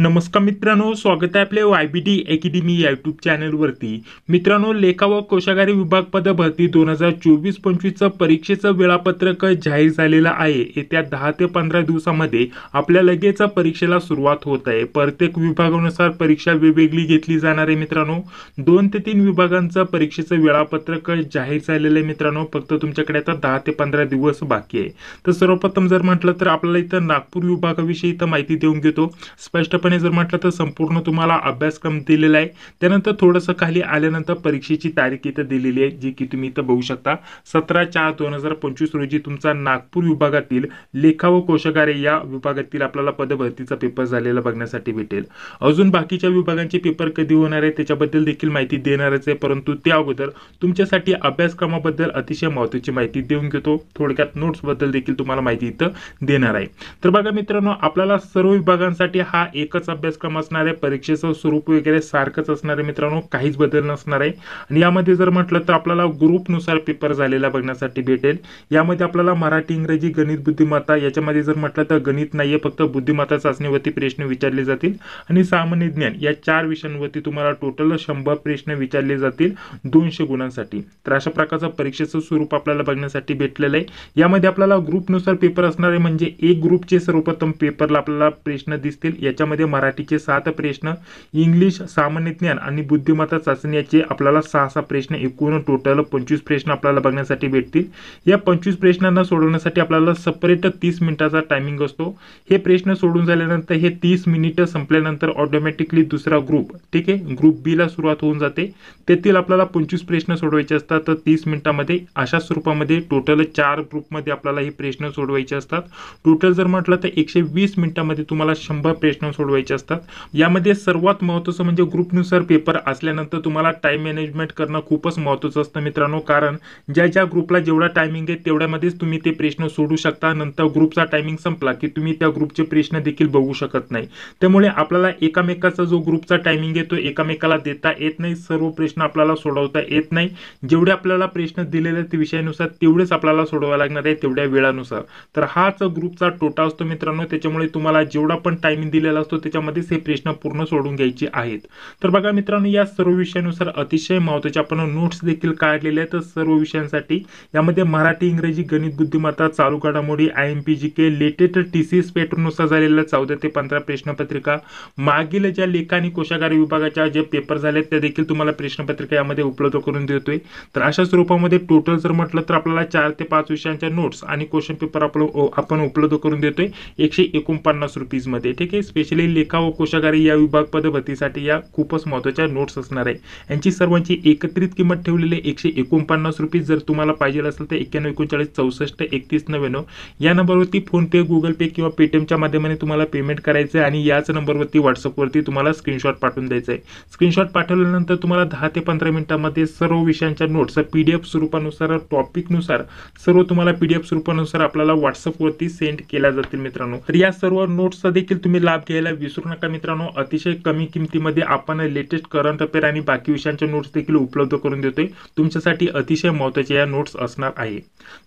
नमस्कार मित्रांनो, स्वागत आहे आपल्या YBD अकॅडमी या यूट्यूब चॅनलवरती। मित्रांनो, लेखा व कोशागारी विभाग पद भरती 2024-25 परीक्षेचं वेळापत्रक जाहीर झालेलं आहे। येत्या 10 ते 15 दिवसांमध्ये आपल्या लगेच परीक्षेला सुरुवात होत आहे। प्रत्येक विभागानुसार परीक्षा वेगवेगळी घेतली जाणार आहे। मित्रांनो, 2 ते 3 विभागांचं परीक्षेचं वेळापत्रक जाहीर झालेलं आहे। मित्रांनो, फक्त तुमच्याकडे आता 10 ते 15 दिवस बाकी आहे। तर सर्वप्रथम जर म्हटलं तर आपल्याला इथं नागपूर विभागाविषयी इथं माहिती देऊन घेतो। स्पष्टपणे जर म्हटलं तर संपूर्ण तुम्हाला अभ्यासक्रम दिलेला आहे। त्यानंतर थोडंसं खाली आल्यानंतर परीक्षेची तारीख इथं दिलेली आहे, जी की तुम्ही इथं बघू शकता। 17/4/2025 रोजी तुमचा नागपूर विभागातील लेखा व कोशागारी या विभागातील आपल्याला पदभरतीचा पेपर झालेला बघण्यासाठी भेटेल। अजून बाकीच्या विभागांचे पेपर कधी होणार आहे त्याच्याबद्दल देखील माहिती देणारच आहे, परंतु त्या अगोदर तुमच्यासाठी अभ्यासक्रमाबद्दल अतिशय महत्त्वाची माहिती देऊन घेतो। थोडक्यात नोट्स बद्दल देखील तुम्हाला माहिती इथं देणार आहे। तर बघा मित्रांनो, आपल्याला सर्व विभागांसाठी हा एकच अभ्यासक्रम असणार आहे। परीक्षेचं स्वरूप वगैरे सारखंच असणार आहे मित्रांनो, काहीच बदल नसणार आहे। आणि यामध्ये जर म्हटलं तर आपल्याला ग्रुपनुसार पेपर झालेला बघण्यासाठी भेटेल। यामध्ये आपल्याला मराठी, इंग्रजी, गणित, बुद्धिमत्ता, याच्यामध्ये जर म्हटलं तर गणित नाहीये, फक्त बुद्धिमत्ता चाचणीवरती प्रश्न विचारले जातील। आणि सामान्य ज्ञान या 4 विषयांवरती तुम्हाला टोटल 100 प्रश्न विचारले जातील 200 गुणांसाठी। तर अशा प्रकारचं परीक्षेचं स्वरूप आपल्याला बघण्यासाठी भेटलेलं आहे। यामध्ये आपल्याला ग्रुपनुसार पेपर असणार आहे, म्हणजे एक ग्रुपचे सर्वप्रथम पेपरला आपल्याला प्रश्न दिसतील। याच्यामध्ये मराठीचे 7 प्रश्न, इंग्लिश, सामान्य ज्ञान आणि बुद्धिमत्ता चाचणीचे आपल्याला 6 प्रश्न, एकूण टोटल 25 प्रश्न आपल्याला बघण्यासाठी भेटतील। या 25 प्रश्नांना सोडवण्यासाठी आपल्याला सेपरेट 30 मिनिटाचा टायमिंग असतो। हे प्रश्न सोडून झाल्यानंतर हे 30 मिनिट संपल्यानंतर ऑटोमॅटिकली दुसरा ग्रुप, ठीक आहे, ग्रुप बी ला सुरुवात होऊन जाते। तेथील आपल्याला 25 प्रश्न सोडवायचे असतात। तर 30 मिनिटांमध्ये अशा स्वरूपामध्ये टोटल 4 ग्रुपमध्ये आपल्याला हे प्रश्न सोडवायचे असतात। टोटल जर म्हटलं तर 120 मिनिटांमध्ये तुम्हाला 100 प्रश्न सोडवायचे असतात। यामध्ये सर्वात महत्त्वाचं म्हणजे ग्रुपनुसार पेपर असल्यानंतर तुम्हाला टाइम मॅनेजमेंट करणं खूपच महत्त्वाचं असतं मित्रांनो, कारण ज्या ग्रुपला जेवढा टायमिंग आहे तेवढ्यामध्येच तुम्ही ते प्रश्न सोडू शकता। नंतर ग्रुपचा टायमिंग संपला की तुम्ही त्या ग्रुपचे प्रश्न देखील बघू शकत नाही। त्यामुळे आपल्याला एकामेकाचा जो ग्रुपचा टायमिंग आहे तो एकामेकाला देता येत नाही, सर्व प्रश्न आपल्याला सोडवता येत नाही। जेवढे आपल्याला प्रश्न दिलेले ते विषयानुसार तेवढेच आपल्याला सोडवावे लागणार आहे, तेवढ्या वेळानुसार। तर हाच ग्रुपचा टोटा असतो मित्रांनो, त्याच्यामुळे तुम्हाला जेवढा पण टायमिंग दिलेला असतो त्याच्यामध्येच हे प्रश्न पूर्ण सोडून घ्यायचे आहेत। तर बघा मित्रांनो, या सर्व विषयानुसार अतिशय महत्त्वाचे आपण नोट्स देखील काढलेले आहेत सर्व विषयांसाठी। यामध्ये मराठी, इंग्रजी, गणित, बुद्धिमत्ता, चालू घडामोडी, IMP GK, लेटेस्ट TCS पॅटर्ननुसार झालेल्या 14 ते 15 प्रश्नपत्रिका, मागील ज्या लेखा आणि कोशागारी विभागाच्या जे पेपर झाले त्या देखील तुम्हाला प्रश्नपत्रिका यामध्ये उपलब्ध करून देतोय। तर अशा स्वरूपामध्ये टोटल जर म्हटलं तर आपल्याला 4 ते 5 विषयांच्या नोट्स आणि क्वेश्चन पेपर आपण उपलब्ध करून देतोय 149 रुपीज मध्ये, ठीक आहे। स्पेशली लेखा व कोशागारी या विभाग पदभरतीसाठी या खूपच महत्त्वाच्या नोट्स असणार आहे। यांची सर्वांची एकत्रित किंमत ठेवलेली आहे 149 रुपीज। जर तुम्हाला पाहिजे असेल तर 9139643199 या नंबरवरती फोन पे, गुगल पे किंवा पेटीएमच्या माध्यमाने तुम्हाला पेमेंट करायचं आहे आणि याच नंबरवरती व्हॉट्सअपवरती तुम्हाला स्क्रीनशॉट पाठवून द्यायचं आहे। स्क्रीनशॉट पाठवल्यानंतर तुम्हाला 10 ते 15 मिनिटांमध्ये सर्व विषयांच्या नोट्स PDF स्वरूपानुसार, टॉपिकनुसार सर्व तुम्हाला PDF स्वरूपानुसार आपल्याला व्हॉट्सअपवरती सेंड केल्या जातील मित्रांनो। तर या सर्व नोट्सचा देखील तुम्ही लाभ घ्यायला विसरू नका मित्रांनो। अतिशय कमी किमतीमध्ये आपण लेटेस्ट करंट अफेअर आणि बाकी विषयांच्या नोट्स देखील उपलब्ध करून देतोय। तुमच्यासाठी अतिशय महत्त्वाचे या नोट्स असणार आहे।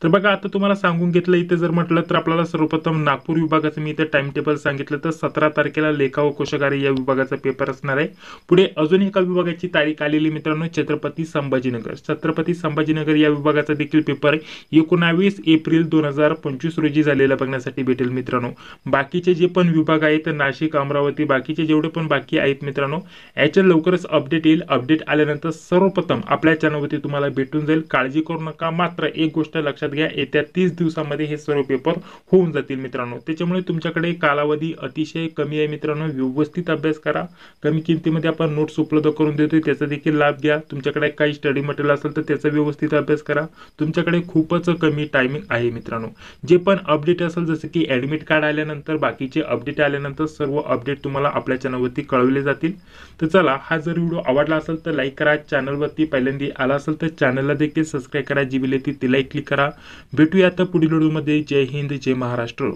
तर बघा, आता तुम्हाला सांगून घेतलं इथे जर म्हटलं तर आपल्याला सर्वप्रथम नागपूर विभागाचं मी इथे टाइम टेबल सांगितलं। तर 17 तारखेला लेखा व कोशागारी या विभागाचा पेपर असणार आहे। पुढे अजून एका विभागाची तारीख आलेली मित्रांनो, छत्रपती संभाजीनगर। छत्रपती संभाजीनगर या विभागाचा देखील पेपर 19 एप्रिल 2025 रोजी झालेला बघण्यासाठी भेटेल मित्रांनो। बाकीचे जे पण विभाग आहेत, नाशिक, अमरावती, बाकीचे जेवढे पण बाकी आहेत मित्रांनो, याच्या लवकरच अपडेट येईल। अपडेट आल्यानंतर सर्वप्रथम आपल्या चॅनलवरती तुम्हाला भेटून जाईल, काळजी करू नका। मात्र एक गोष्ट लक्षात घ्या, येत्या 30 दिवसांमध्ये हे सर्व पेपर होऊन जातील मित्रांनो। त्याच्यामुळे तुमच्याकडे कालावधी अतिशय कमी आहे मित्रांनो, व्यवस्थित अभ्यास करा। कमी किमतीमध्ये आपण नोट्स उपलब्ध करून देतोय, त्याचा देखील लाभ घ्या। तुमच्याकडे काही स्टडी मटेरियल असेल तर त्याचा व्यवस्थित अभ्यास करा। तुमच्याकडे खूपच कमी टायमिंग आहे मित्रांनो। जे पण अपडेट असेल, जसे की ऍडमिट कार्ड आल्यानंतर, बाकीचे अपडेट आल्यानंतर सर्व अपडेट तुम्हाला आपल्या चॅनलवरती कळवले जातील। तर चला, हा जर व्हिडिओ आवडला असेल तर लाईक करा। चॅनलवरती पहिल्यांदा आला असेल तर चॅनलला देखील सबस्क्राईब करा, जी बेल येते तिलाही क्लिक करा। भेटूया आता पुढील व्हिडिओमध्ये। जय हिंद, जय महाराष्ट्र।